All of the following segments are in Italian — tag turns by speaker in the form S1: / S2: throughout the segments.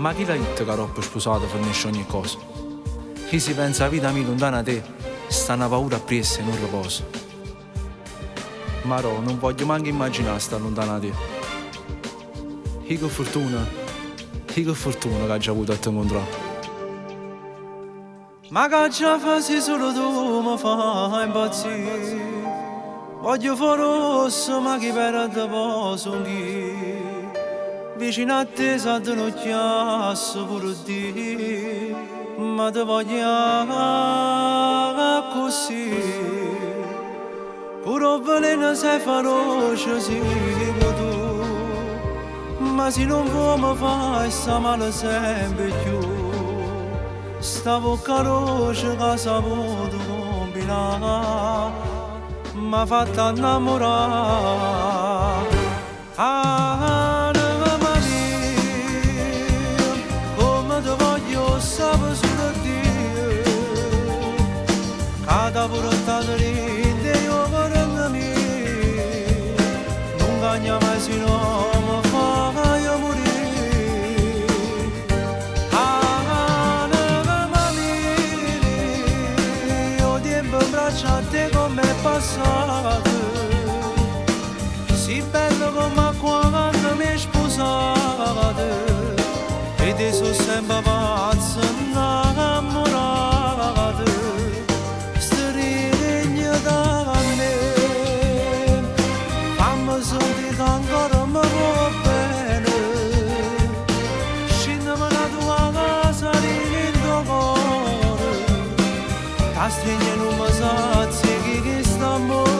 S1: Ma chi l'ha detto che troppo sposato finisce ogni cosa? Chi si pensa a vita mia lontana da te, sta una paura appresso e non riposo. Ma no, non voglio manco immaginare sta lontana da te. Che fortuna che ha già avuto a te incontrare. Ma che già fai solo tu mi fai impazzire. Voglio fare rosso ma chi perde poso chi. Vicino a te sa te non chiasso pure di. Ma te voglio così. Pure veleno sei feroce sì tu. Ma se non vuoi mi fai sta male sempre più. Sta bocca roce che saputo combinare m'ha fatta innamorare. Anima mia, come ti voglio sapere solo Dio, che da portata rinde io per me, non cagna mai se no mi fai morire. A te come è passato, sì bello come quando mi sposate, e te sono sempre pazzo innamorato, stringere da me, fammi sentire che ancora mi va bene, scendimi da tua casa in tuo cuore, ti stringe non mi sazia che sta amore.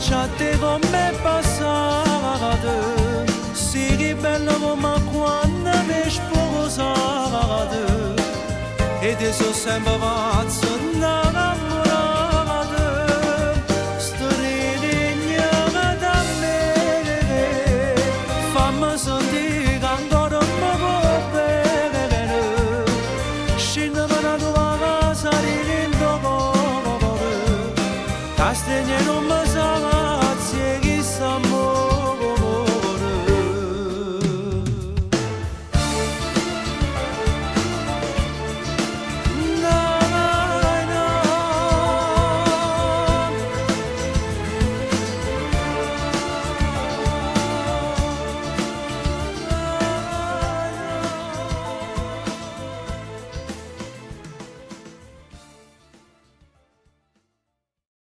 S1: A te come è passato, sì che bello come quando mi sposate, e te sono sempre pazzo innamorato, stringere da me, fammi sentire che ancora mi va bene, scendimi da tua casa in tuo cuore, ti stringe non mi sa.